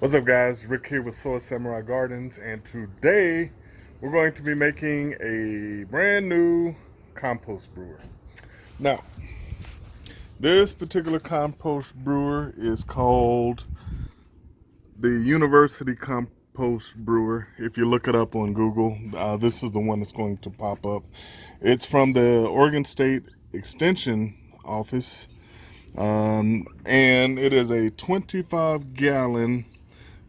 What's up, guys? Rick here with Soy Samurai Gardens, and today we're going to be making a brand new compost brewer. Now, this particular compost brewer is called the University Compost Brewer. If you look it up on Google, this is the one that's going to pop up. It's from the Oregon State Extension Office, and it is a 25-gallon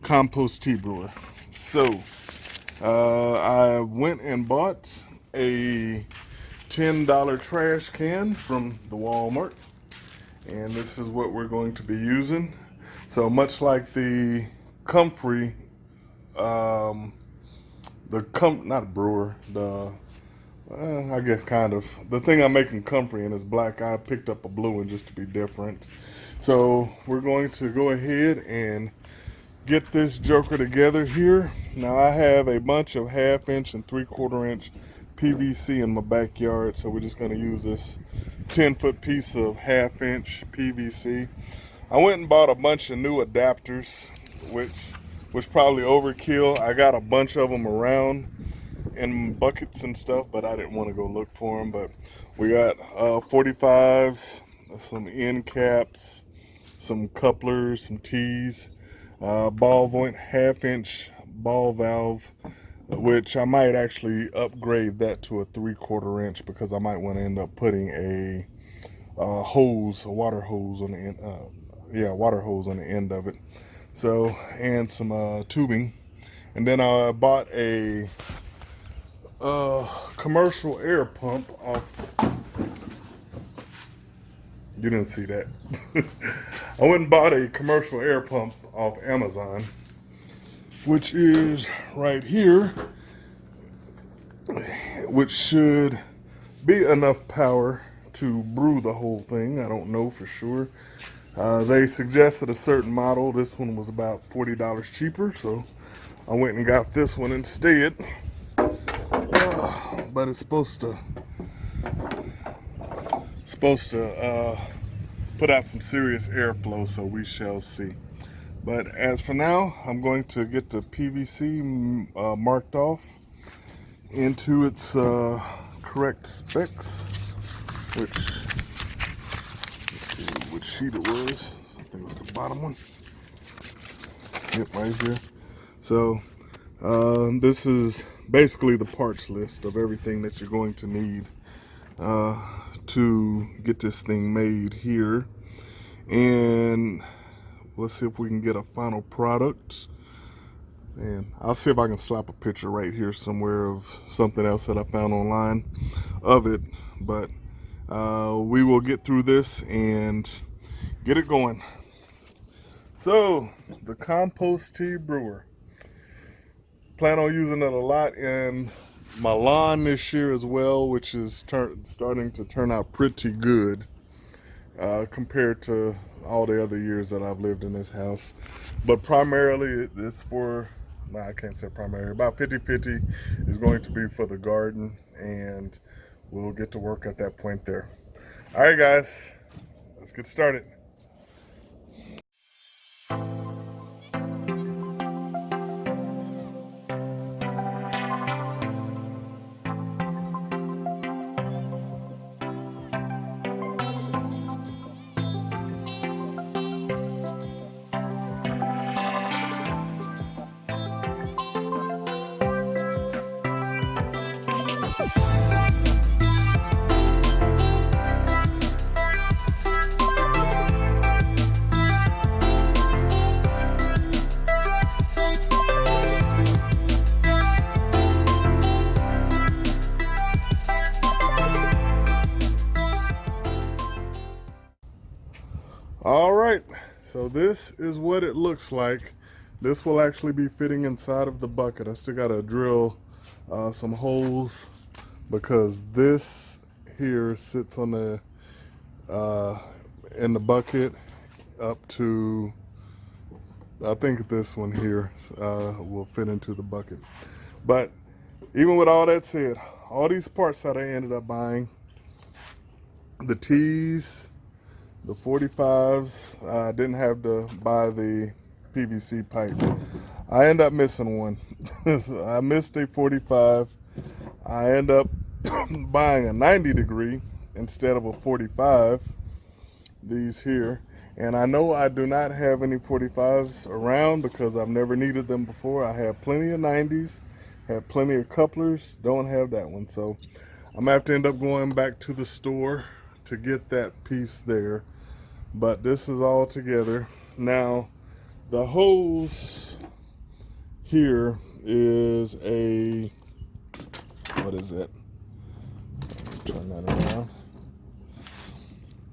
compost tea brewer. So, I went and bought a $10 trash can from the Walmart, and this is what we're going to be using. So much like the Comfrey, not brewer, I guess kind of the thing I'm making Comfrey in is black. I picked up a blue one just to be different. So we're going to go ahead and get this joker together here. Now I have a bunch of 1/2 inch and 3/4 inch PVC in my backyard, so we're just going to use this 10-foot piece of 1/2 inch PVC. I went and bought a bunch of new adapters, which was probably overkill. I got a bunch of them around in buckets and stuff, but I didn't want to go look for them. But we got 45s, some end caps, some couplers, some T's, ball joint 1/2 inch ball valve, which I might actually upgrade that to a 3/4 inch because I might want to end up putting a water hose on the end. Water hose on the end of it. So, and some tubing, and then I bought a commercial air pump off. You didn't see that. I went and bought a commercial air pump off Amazon, which is right here, which should be enough power to brew the whole thing. I don't know for sure. They suggested a certain model. This one was about $40 cheaper, so I went and got this one instead. But it's supposed to put out some serious airflow, so we shall see. But as for now, I'm going to get the PVC marked off into its correct specs, which, let's see which sheet it was. I think it was the bottom one. Yep, right here. So this is basically the parts list of everything that you're going to need to get this thing made here. And let's see if we can get a final product. And I'll see if I can slap a picture right here somewhere of something else that I found online of it. But we will get through this and get it going. So, the compost tea brewer. Plan on using it a lot in my lawn this year as well, which is starting to turn out pretty good compared to all the other years that I've lived in this house. But primarily it's for, I can't say primary, about 50-50 is going to be for the garden, and we'll get to work at that point there. All right, guys, let's get started. All right, so this is what it looks like. This will actually be fitting inside of the bucket. I still gotta drill some holes because this here sits on the in the bucket up to, I think this one here will fit into the bucket. But even with all that said, all these parts that I ended up buying, the T's, the 45s, I didn't have to buy the PVC pipe. I end up missing one. I missed a 45. I end up buying a 90 degree instead of a 45, these here. And I know I do not have any 45s around because I've never needed them before. I have plenty of 90s, have plenty of couplers, don't have that one. So I'm gonna have to end up going back to the store to get that piece there. But this is all together. Now, the hose here is a, what is it? Turn that around.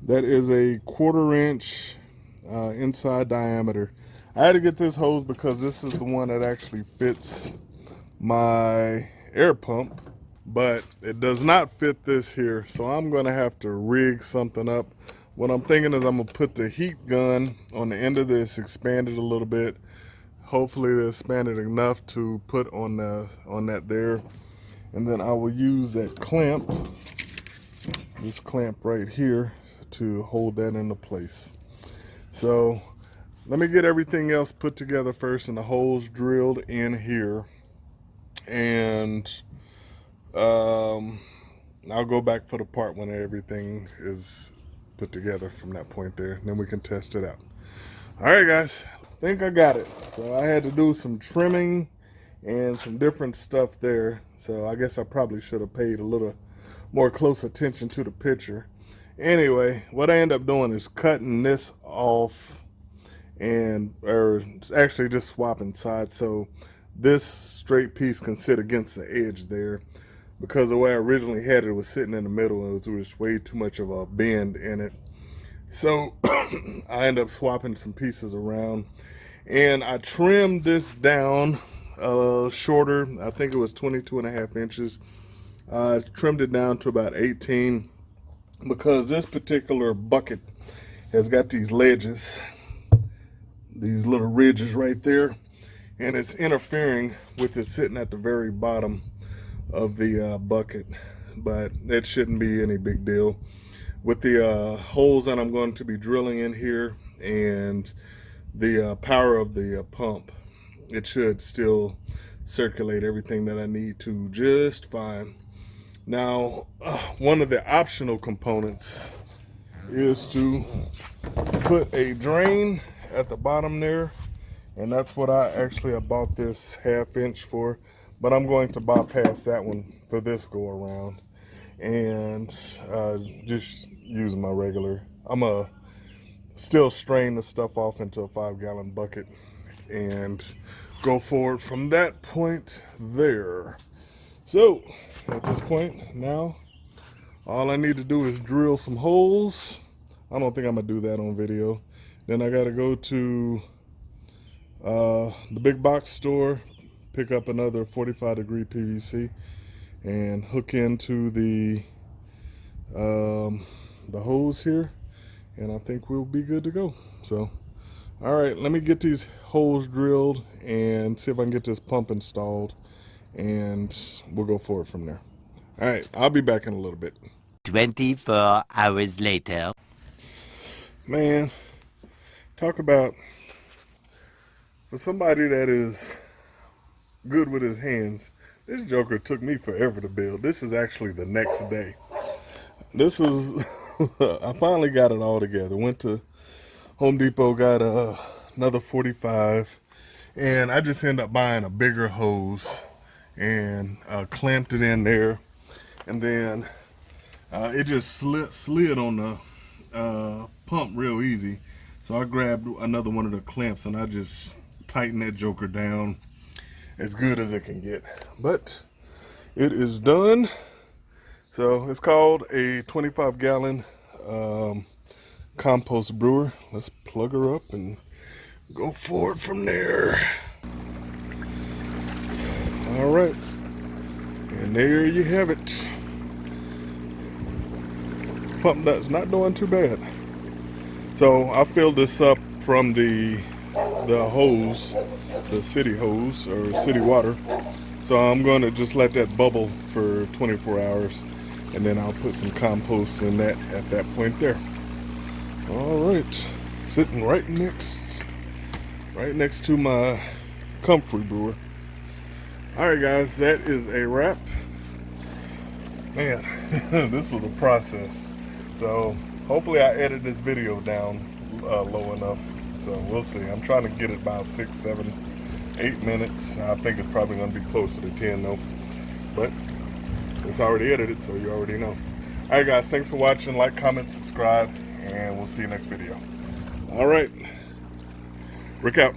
That is a 1/4 inch inside diameter. I had to get this hose because this is the one that actually fits my air pump, but it does not fit this here. So I'm gonna have to rig something up. What I'm thinking is I'm gonna put the heat gun on the end of this, expand it a little bit. Hopefully to expand it enough to put on that there. And then I will use that clamp, this clamp right here, to hold that into place. So let me get everything else put together first and the holes drilled in here. And I'll go back for the part when everything is put together from that point there. And then we can test it out. All right, guys, I think I got it. So I had to do some trimming and some different stuff there. So I guess I probably should have paid a little more close attention to the picture. Anyway, what I end up doing is cutting this off or actually just swapping sides. So this straight piece can sit against the edge there because the way I originally had it was sitting in the middle and there was way too much of a bend in it. So I end up swapping some pieces around and I trimmed this down shorter. I think it was 22.5 inches. I trimmed it down to about 18 because this particular bucket has got these ledges, these little ridges right there, and it's interfering with it sitting at the very bottom of the bucket, but that shouldn't be any big deal. With the holes that I'm going to be drilling in here and the power of the pump, it should still circulate everything that I need to just fine. Now, one of the optional components is to put a drain at the bottom there, and that's what I actually bought this 1/2 inch for, but I'm going to bypass that one for this go around and just use my regular. I'm gonna still strain the stuff off into a 5-gallon bucket and go forward from that point there. So at this point now, all I need to do is drill some holes. I don't think I'm gonna do that on video. Then I gotta go to the big box store, pick up another 45 degree PVC and hook into the hose here, and I think we'll be good to go. So all right, let me get these holes drilled and see if I can get this pump installed, and we'll go forward from there. All right, I'll be back in a little bit. 24 hours later. Man, talk about, for somebody that is good with his hands, this joker took me forever to build. This is actually the next day. This is, I finally got it all together. Went to Home Depot, got another 45, and I just ended up buying a bigger hose and clamped it in there, and then it just slid on the pump real easy. So I grabbed another one of the clamps and I just tightened that joker down as good as it can get. But it is done. So it's called a 25-gallon compost brewer. Let's plug her up and go forward from there. All right, and there you have it. Pump that's not doing too bad. So I filled this up from the hose, the city hose or city water. So I'm going to just let that bubble for 24 hours, and then I'll put some compost in that at that point there. All right, sitting right next right next to my comfrey brewer. Alright guys, that is a wrap. Man, this was a process. So hopefully I edited this video down low enough. So we'll see. I'm trying to get it about 6, 7, 8 minutes. I think it's probably going to be closer to 10 though. But it's already edited, so you already know. Alright guys, thanks for watching. Like, comment, subscribe, and we'll see you next video. Alright, Rick out.